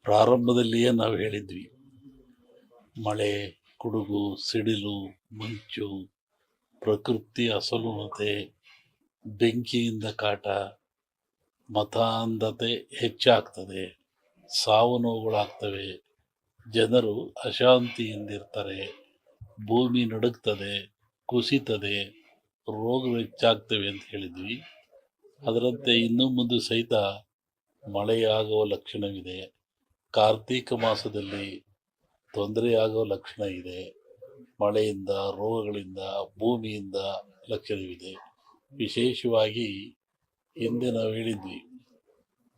ಪ್ರಾರಂಭದಲ್ಲಿಯೇ ನಾವು ಹೇಳಿದ್ವಿ, ಮಳೆ, ಗುಡುಗು, ಸಿಡಿಲು, ಮಂಚು, ಪ್ರಕೃತಿ ಅಸಮನತೆ, ಬೆಂಕಿಯಿಂದ ಕಾಟ, ಮತಾಂಧತೆ ಹೆಚ್ಚಾಗ್ತದೆ, ಸಾವು ನೋವುಗಳಾಗ್ತವೆ, ಜನರು ಅಶಾಂತಿಯಿಂದಿರ್ತಾರೆ, ಭೂಮಿ ನಡುಗ್ತದೆ, ಕುಸಿತದೆ, ರೋಗಗಳು ಹೆಚ್ಚಾಗ್ತವೆ ಅಂತ ಹೇಳಿದ್ವಿ. ಅದರಂತೆ ಇನ್ನು ಮುಂದೆ ಸಹಿತ ಮಳೆಯಾಗುವ ಲಕ್ಷಣವಿದೆ. ಕಾರ್ತೀಕ ಮಾಸದಲ್ಲಿ ತೊಂದರೆಯಾಗುವ ಲಕ್ಷಣ ಇದೆ. ಮಳೆಯಿಂದ, ರೋಗಗಳಿಂದ, ಭೂಮಿಯಿಂದ ಲಕ್ಷಣವಿದೆ. ವಿಶೇಷವಾಗಿ ಹಿಂದೆ ನಾವು ಹೇಳಿದ್ವಿ,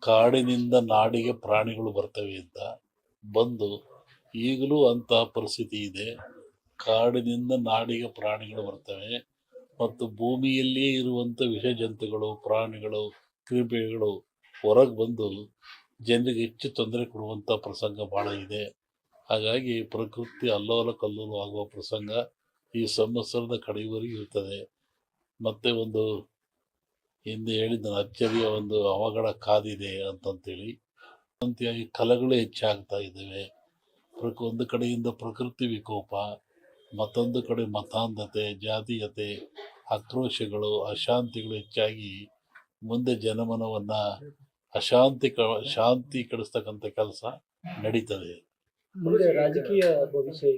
ಕಾಡಿನಿಂದ ನಾಡಿಗೆ ಪ್ರಾಣಿಗಳು ಬರ್ತವೆ ಅಂತ. ಬಂದು ಈಗಲೂ ಅಂತಹ ಪರಿಸ್ಥಿತಿ ಇದೆ. ಕಾಡಿನಿಂದ ನಾಡಿಗೆ ಪ್ರಾಣಿಗಳು ಬರ್ತವೆ ಮತ್ತು ಭೂಮಿಯಲ್ಲಿಯೇ ಇರುವಂಥ ವಿಷ ಜಂತುಗಳು, ಪ್ರಾಣಿಗಳು, ಕ್ರಿಮಿಗಳು ಹೊರಗೆ ಬಂದು ಜನರಿಗೆ ಹೆಚ್ಚು ತೊಂದರೆ ಕೊಡುವಂಥ ಪ್ರಸಂಗ ಭಾಳ ಇದೆ. ಹಾಗಾಗಿ ಪ್ರಕೃತಿ ಅಲ್ಲೋಲ ಕಲ್ಲೋಲ ಆಗುವ ಪ್ರಸಂಗ ಈ ಸಂವತ್ಸರದ ಕಡೆಯವರೆಗೂ ಇರ್ತದೆ. ಮತ್ತೆ ಒಂದು ಹಿಂದೆ ಹೇಳಿದ ಅಚ್ಚರಿಯ ಒಂದು ಅವಘಡ ಕಾದಿದೆ ಅಂತಂತೇಳಿ ಅಂತೆಯಾಗಿ ಕಲಗಳು ಹೆಚ್ಚಾಗ್ತಾ ಇದ್ದಾವೆ. ಒಂದು ಕಡೆಯಿಂದ ಪ್ರಕೃತಿ ವಿಕೋಪ, ಮತ್ತೊಂದು ಕಡೆ ಮತಾಂಧತೆ, ಜಾತೀಯತೆ, ಆಕ್ರೋಶಗಳು, ಅಶಾಂತಿಗಳು ಹೆಚ್ಚಾಗಿ ಮುಂದೆ ಜನಮನವನ್ನ ಶಾಂತಿ ಕೆಡಿಸ್ತಕ್ಕಂಥ ಕೆಲಸ ನಡೀತದೆ. ಮುಂದೆ ರಾಜಕೀಯ ಭವಿಷ್ಯ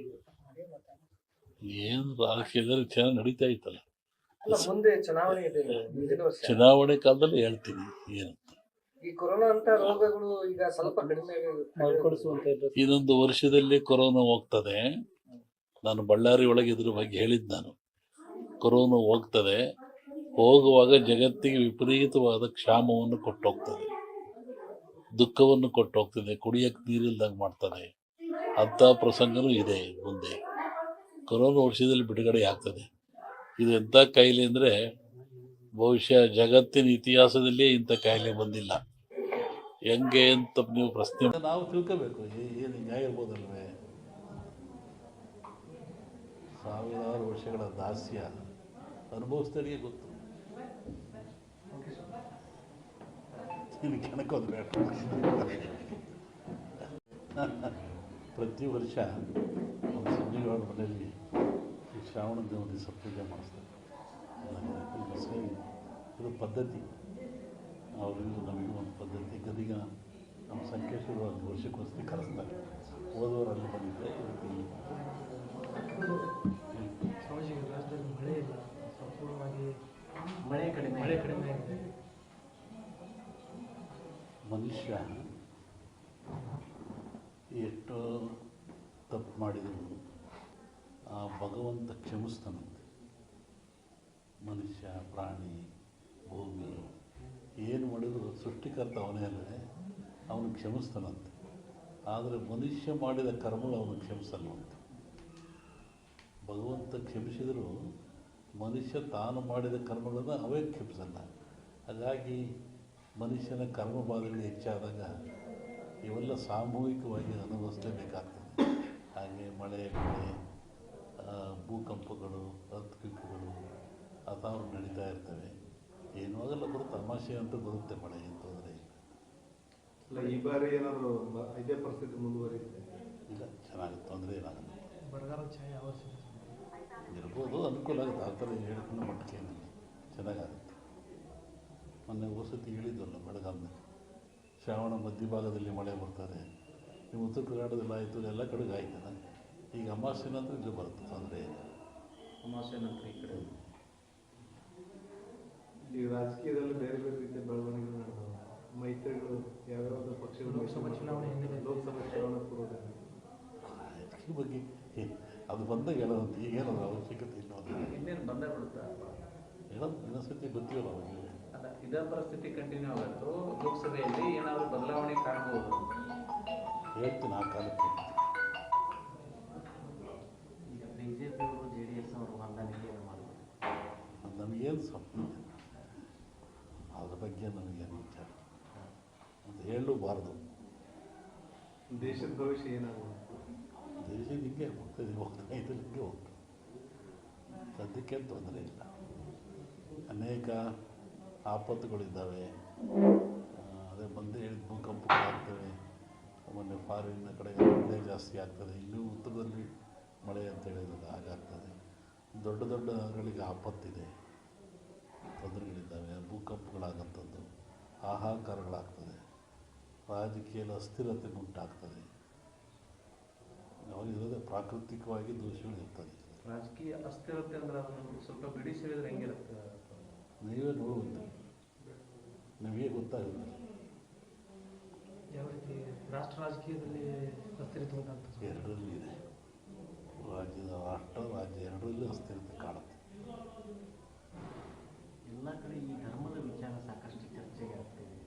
ಏನು ರಾಜಕೀಯದಲ್ಲಿ ಚೆನ್ನಾಗಿ ನಡೀತಾ ಇತ್ತಲ್ಲ, ಮುಂದೆ ಚುನಾವಣೆ ಇದೆ. ಚುನಾವಣೆ ಕಾಲದಲ್ಲಿ ಹೇಳ್ತೀನಿ ಏನಂತ. ಈ ಕೊರೋನಾ ಅಂತ ರೋಗಗಳು ಈಗ ಸ್ವಲ್ಪ ಕಡಿಮೆ ಇನ್ನೊಂದು ವರ್ಷದಲ್ಲಿ ಕೊರೋನಾ ಹೋಗ್ತದೆ. ನಾನು ಬಳ್ಳಾರಿ ಒಳಗೆ ಇದ್ರ ಬಗ್ಗೆ ಹೇಳಿದ್ದು. ನಾನು ಕೊರೋನಾ ಹೋಗ್ತದೆ, ಹೋಗುವಾಗ ಜಗತ್ತಿಗೆ ವಿಪರೀತವಾದ ಕ್ಷಾಮವನ್ನು ಕೊಟ್ಟೋಗ್ತದೆ, ದುಃಖವನ್ನು ಕೊಟ್ಟೋಗ್ತದೆ, ಕುಡಿಯಕ್ಕೆ ನೀರಿಲ್ದಂಗೆ ಮಾಡ್ತದೆ. ಅಂಥ ಪ್ರಸಂಗನೂ ಇದೆ ಮುಂದೆ. ಕೊರೋನಾ ವರ್ಷದಲ್ಲಿ ಬಿಡುಗಡೆ ಆಗ್ತದೆ. ಇದು ಎಂಥ ಕಾಯಿಲೆ ಅಂದರೆ ಬಹುಶಃ ಜಗತ್ತಿನ ಇತಿಹಾಸದಲ್ಲೇ ಇಂಥ ಕಾಯಿಲೆ ಬಂದಿಲ್ಲ. ಹೆಂಗೆ ಅಂತ ನೀವು ಪ್ರಶ್ನೆ ನಾವು ತಿಳ್ಕೋಬೇಕು. ಏನು ಹಿಂಗಾಗಿರ್ಬೋದಲ್ವೇ? ಸಾವಿರಾರು ವರ್ಷಗಳ ದಾಸ್ಯ ಅನುಭವಿಸಿದವರಿಗೆ ಗೊತ್ತು. ಕೆಣಕೋದು ಬೇಡ. ಪ್ರತಿ ವರ್ಷ ಸಂಜೆಗಳ ಮನೆಯಲ್ಲಿ ಈ ಶ್ರಾವಣ ದೇವರ ದಿವಸ ಪೂಜೆ ಮಾಡಿಸ್ತಾರೆ. ಇದು ಪದ್ಧತಿ, ಅವರಿಗೂ ನಮಗೂ ಒಂದು ಪದ್ಧತಿ. ಗದಿಗ ನಮ್ಮ ಸಂಕೇಶ್ವರವಾಗಿ ವರ್ಷಕ್ಕೋಸ್ಕರ ಕರೆಸ್ತಾರೆ. ಹೋದವರು ಅಲ್ಲಿ ಬಂದಿದ್ದೆ. ರಾಜ್ಯದಲ್ಲಿ ಮಳೆ ಇಲ್ಲ, ಸಂಪೂರ್ಣವಾಗಿ ಮಳೆ ಕಡಿಮೆ ಆಗಿದೆ. ಮನುಷ್ಯ ಎಷ್ಟು ತಪ್ಪು ಮಾಡಿದ್ರು ಆ ಭಗವಂತ ಕ್ಷಮಿಸ್ತಾನಂತೆ. ಮನುಷ್ಯ, ಪ್ರಾಣಿ, ಭೂಮಿ ಏನು ಮಾಡಿದ್ರು ಸೃಷ್ಟಿಕರ್ತ ಅವನೇ ಅಲ್ಲದೆ ಅವನು ಕ್ಷಮಿಸ್ತಾನಂತೆ. ಆದರೆ ಮನುಷ್ಯ ಮಾಡಿದ ಕರ್ಮಗಳು ಅವನು ಕ್ಷಮಿಸಲ್ವಂತೆ. ಭಗವಂತ ಕ್ಷಮಿಸಿದರೂ ಮನುಷ್ಯ ತಾನು ಮಾಡಿದ ಕರ್ಮಗಳನ್ನು ಅವೇ ಕ್ಷಮಿಸಲ್ಲ. ಹಾಗಾಗಿ ಮನುಷ್ಯನ ಕರ್ಮಬಾಧೆಗಳು ಹೆಚ್ಚಾದಾಗ ಇವೆಲ್ಲ ಸಾಮೂಹಿಕವಾಗಿ ಅನುಭವಿಸಲೇಬೇಕಾಗ್ತದೆ. ಹಾಗೆ ಮಳೆ, ಭೂಕಂಪಗಳು, ಅರ್ಥಕ್ವಿಕ್ಗಳು ಅಥಾವ್ರು ನಡೀತಾ ಇರ್ತವೆ. ಏನೂ ಆಗಲ್ಲ, ಬರುತ್ತೆ, ತಮಾಷೆ ಅಂತ ಬರುತ್ತೆ. ಮಳೆ ಏನು ತೊಂದರೆ ಇಲ್ಲ. ಈ ಬಾರಿ ಏನಾದರೂ ಇದೇ ಪರಿಸ್ಥಿತಿ ಮುಂದುವರಿಯುತ್ತೆ? ಇಲ್ಲ, ಚೆನ್ನಾಗಿ ತೊಂದರೆ ಏನಾಗಲ್ಲ. ಬರಗಾಲ ಛಾಯೆ ಅವಶ್ಯ ಇರ್ಬೋದು, ಅನುಕೂಲ ಆಗುತ್ತೆ. ಆ ಥರ ಹೇಳ್ಕೊಂಡು ಮಟ್ಟಿಗೆ ಏನಿಲ್ಲ, ಚೆನ್ನಾಗಾಗುತ್ತೆ. ಮೊನ್ನೆ ವಸತಿ ಹೇಳಿದ್ವಲ್ಲ, ಬೆಳಗಾವಿನಲ್ಲಿ ಶ್ರಾವಣ ಮಧ್ಯಭಾಗದಲ್ಲಿ ಮಳೆ ಬರ್ತಾರೆ. ನೀವು ಉತ್ತರ ಕರ್ನಾಟಕದಲ್ಲಿ ಆಯಿತು, ಎಲ್ಲ ಕಡೆಗೆ ಆಯ್ತಲ್ಲ. ಈಗ ಅಮಾವಾಸ್ಯೆ ನಂತರ ಇದು ಬರುತ್ತೆ, ತೊಂದರೆ ಇಲ್ಲ. ಅಮಾವಾಸ್ಯೆ ನಂತರ ಈ ಕಡೆ ಈಗ ರಾಜಕೀಯದಲ್ಲಿ ಬೇರೆ ಬೇರೆ ರೀತಿಯ ಬೆಳವಣಿಗೆಗಳು ನಡೆದವು. ಮೈತ್ರಿಗಳು ಯಾವ್ಯಾವ ಪಕ್ಷಗಳು ಲೋಕಸಭಾ ಚುನಾವಣೆ ಪೂರ್ವದಲ್ಲಿ ಈ ಬಗ್ಗೆ ಅದು ಬಂದಾಗ ಹೇಳೋದು. ಈಗ ಹೇಳೋದು ಅವಶ್ಯಕತೆ ಇಲ್ಲ. ಇನ್ನೇನು ಬಂದೇ ಬಿಡುತ್ತಾ ಹೇಳೋದು ಇನ್ನೊಂದ್ಸತಿ ಗೊತ್ತಿಲ್ಲ ಅವಾಗ. ಅಲ್ಲ, ಇದೇ ಪರಿಸ್ಥಿತಿ ಕಂಟಿನ್ಯೂ ಆಗುತ್ತೋ ಲೋಕಸಭೆಯಲ್ಲಿ ಏನಾದರೂ ಬದಲಾವಣೆ ಕಾಣ್ಬೋದು? ಹೇಳ್ತೀನಿ, ಆ ಕಾಲಕ್ಕೆ ಈಗ ಬಿಜೆಪಿಯವರು JDS ಅವರು ಹೊಂದಾಣಿಕೆ ಮಾಡ್ಬೋದು. ನಮಗೇನು ಸ್ವಪ್ನ, ಅದ್ರ ಬಗ್ಗೆ ನಮಗೇನು ವಿಚಾರ ಅಂತ ಹೇಳಲೂಬಾರ್ದು. ದೇಶದ ಭವಿಷ್ಯ ಏನಾಗುತ್ತೆ? ದೇಶ ಹಿಂಗೆ ಹೋಗ್ತದೆ, ಹಿಂಗೆ ಹೋಗ್ತದೆ. ಸದ್ಯಕ್ಕೇನು ತೊಂದರೆ ಇಲ್ಲ. ಅನೇಕ ಆಪತ್ತುಗಳಿದ್ದಾವೆ. ಅದೇ ಬಂದು ಹೇಳಿದ ಭೂಕಂಪಗಳಾಗ್ತವೆ. ಮೊನ್ನೆ ಫಾರಿನ್ನ ಕಡೆ ಮಳೆ ಜಾಸ್ತಿ ಆಗ್ತದೆ, ಇನ್ನೂ ಉತ್ತರದಲ್ಲಿ ಮಳೆ ಅಂತ ಹೇಳಿದ್ರೆ ಹಾಗಾಗ್ತದೆ. ದೊಡ್ಡ ದೊಡ್ಡ ನಗರಗಳಿಗೆ ಆಪತ್ತಿದೆ, ತೊಂದರೆಗಳಿದ್ದಾವೆ, ಭೂಕಂಪಗಳಾಗಂಥದ್ದು, ಹಾಹಾಕಾರಗಳಾಗ್ತದೆ, ರಾಜಕೀಯದ ಅಸ್ಥಿರತೆ ಉಂಟಾಗ್ತದೆ. ಅವಾಗಿರೋದೇ ಪ್ರಾಕೃತಿಕವಾಗಿ ದೋಷಗಳು ಇರ್ತದೆ. ರಾಜಕೀಯ ಅಸ್ಥಿರತೆ ಅಂದ್ರೆ ಅದನ್ನು ಸ್ವಲ್ಪ ಬಿಡಿಸಿ ಹೇಳಿದ್ರೆ ಹೆಂಗಿರುತ್ತೆ? ನೀವೇ ನೋಡುವಂತೆ ನಿಮಗೆ ಗೊತ್ತಾಗುತ್ತೆ. ಯಾವ ರೀತಿ ರಾಷ್ಟ್ರ ರಾಜಕೀಯದಲ್ಲಿ ಅಸ್ಥಿರತೆ ಉಂಟಾಗ್ತದೆ? ಎರಡರಲ್ಲಿ ಇದೆ. ರಾಜ್ಯ ಎರಡರಲ್ಲೂ ಅಸ್ಥಿರತೆ ಕಾಣುತ್ತೆ. ಎಲ್ಲ ಕಡೆ ಈ ಧರ್ಮದ ವಿಚಾರ ಸಾಕಷ್ಟು ಚರ್ಚೆಗೆ ಆಗ್ತಿದೆ.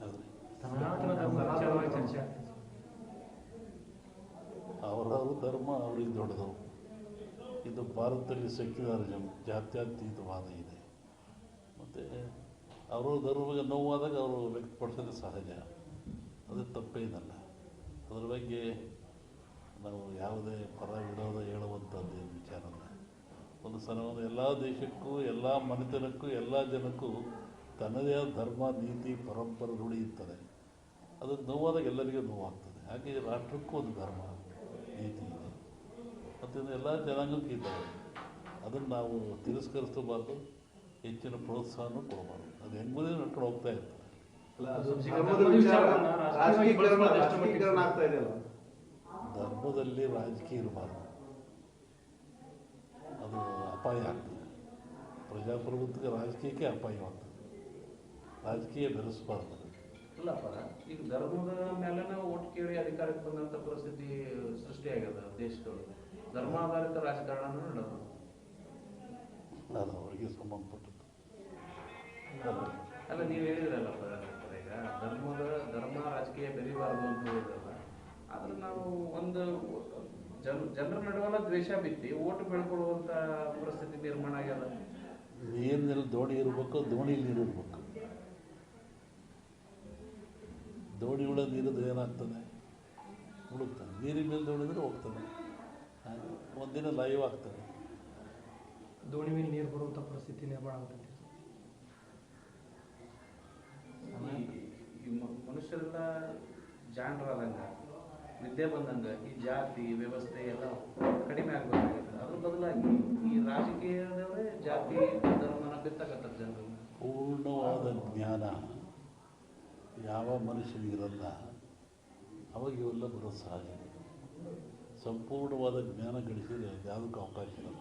ಆದರೆ ಸನಾತನ ಧರ್ಮ ವಿಚಾರವಾಗಿ ಚರ್ಚೆ ಆಗ್ತದೆ. ಅವರವ್ರ ಧರ್ಮ ಅವ್ರಿಗೆ ದೊಡ್ಡದು. ಇದು ಭಾರತದಲ್ಲಿ ಸೆಕ್ಯುಲರಿಸಮ್, ಜಾತ್ಯತೀತವಾದ ಇದೆ. ಮತ್ತು ಅವರ ಧರ್ಮಕ್ಕೆ ನೋವಾದಾಗ ಅವರು ವ್ಯಕ್ತಪಡಿಸೋದು ಸಹಜ, ಅದು ತಪ್ಪೇನಲ್ಲ. ಅದ್ರ ಬಗ್ಗೆ ನಾವು ಯಾವುದೇ ಪರ ವಿರೋಧ ಹೇಳುವಂಥದ್ದು ವಿಚಾರನ. ಒಂದು ಸಲವನ್ನು ಎಲ್ಲ ದೇಶಕ್ಕೂ, ಎಲ್ಲ ಮನೆತನಕ್ಕೂ, ಎಲ್ಲ ಜನಕ್ಕೂ ತನ್ನದೇ ಆದ ಧರ್ಮ, ನೀತಿ, ಪರಂಪರೆ ರೂಢಿ ಇರ್ತದೆ. ಅದು ನೋವಾದಾಗ ಎಲ್ಲರಿಗೂ ನೋವಾಗ್ತದೆ. ಹಾಗೆ ರಾಷ್ಟ್ರಕ್ಕೂ ಒಂದು ಧರ್ಮ, ನೀತಿ ಇದೆ ಮತ್ತು ಎಲ್ಲ ಜನಾಂಗಕ್ಕೂ ಇದ್ದಾವೆ. ಅದನ್ನು ನಾವು ತಿರಸ್ಕರಿಸಬಾರ್ದು, ಹೆಚ್ಚಿನ ಪ್ರೋತ್ಸಾಹನೂ ಕೊಡಬಾರ್ದು. ಅದು ಹೆಂಗುದೇ ನಡ್ಕೊಂಡು ಹೋಗ್ತಾ ಇರ್ತದೆ. ಅಲ್ಲ, ಅದು ಧರ್ಮದ ವಿಚಾರ ರಾಜಕೀಕರಣ ಆಗ್ತಾ ಇದೆಯಲ್ಲ. ಧರ್ಮದಲ್ಲಿ ರಾಜಕೀಯ ಇರಬಾರ್ದು, ಅದು ಅಪಾಯ ಆಗ್ತದೆ. ಪ್ರಜಾಪ್ರಭುತ್ವಕ್ಕೆ ರಾಜಕೀಯಕ್ಕೆ ಅಪಾಯವಾಗ್ತದೆ. ರಾಜಕೀಯ ಬೆರೆಸಬಾರ್ದು. ಇಲ್ಲಪ್ಪ, ಈಗ ಧರ್ಮದ ಮೇಲೆ ಓಟ್ ಕೇಳಿ ಅಧಿಕಾರಕ್ಕೆ ಬಂದಂಥ ಪರಿಸ್ಥಿತಿ ಸೃಷ್ಟಿಯಾಗ್ಯದ ದೇಶದೊಳಗೆ. ಧರ್ಮಾಧಾರಿತ ರಾಜಕಾರಣ ನಡೆದು ಅದು ಅವರಿಗೆ ಸಂಬಂಧಪಟ್ಟದ್ದು. ಅಲ್ಲ, ನೀವು ಹೇಳಿದ್ರಲ್ಲಪ್ಪ ಈಗ ಧರ್ಮ ರಾಜಕೀಯ ಬೆರಿಬಾರ್ದು ಅಂತ ಹೇಳಿದ್ರಲ್ಲ. ಆದ್ರೆ ನಾವು ಒಂದು ಜನರ ನಡುವಲ್ಲ ದ್ವೇಷ ಬಿತ್ತಿ ಓಟು ಬೆಳ್ಕೊಳ್ಳುವಂಥ ಪರಿಸ್ಥಿತಿ ನಿರ್ಮಾಣ ಆಗ್ಯದ. ನೀರಿನಲ್ಲಿ ದೋಣಿ ಇರಬೇಕು, ದೋಣಿಲಿ ನೀರು ಇರಬೇಕು. ದೋಣಿ ಒಳಗೆ ನೀರಿದ್ರೆ ಏನಾಗ್ತದೆ? ಮುಳುಗ್ತಾನೆ. ನೀರಿನ ಮೇಲೆ ದೋಣಿದ್ರೆ ಹೋಗ್ತಾನೆ, ಒಂದಿನ ಲೈವ್ ಆಗ್ತದೆ. ದೋಣಿ ಮೇಲೆ ನೀರು ಬರುವಂಥ ಪರಿಸ್ಥಿತಿ ನಿರ್ಮಾಣ ಆಗುತ್ತೆ. ಈ ಮನುಷ್ಯರೆಲ್ಲ ಜಾಣರಾದಂಗ, ವಿದ್ಯೆ ಬಂದಂಗ ಈ ಜಾತಿ ವ್ಯವಸ್ಥೆ ಎಲ್ಲ ಕಡಿಮೆ ಆಗಬೇಕಾಗುತ್ತೆ. ಅದ್ರ ಬದಲಾಗಿ ಈ ರಾಜಕೀಯದವರೇ ಜಾತಿ ಧರ್ಮನ ಬಿತ್ತಕತ್ತಾರ ಜನರು. ಪೂರ್ಣವಾದ ಜ್ಞಾನ ಯಾವ ಮನುಷ್ಯನಿಗಿರಲ್ಲ, ಅವಾಗ ಇವೆಲ್ಲ ಬರೋದು ಸಹಜ. ಸಂಪೂರ್ಣವಾದ ಜ್ಞಾನ ಗಳಿಸಿದರೆ ಯಾವುದಕ್ಕೂ ಅವಕಾಶ ಇರಲ್ಲ.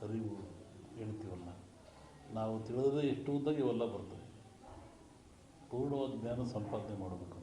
ಅರಿವು ಹೇಳ್ತೀವಲ್ಲ, ನಾವು ತಿಳಿದ್ರೆ ಎಷ್ಟು ಉದ್ದಾಗ ಇವೆಲ್ಲ ಬರ್ತವೆ. ಪೂರ್ಣವಾದ ಜ್ಞಾನ ಸಂಪಾದನೆ ಮಾಡಬೇಕು.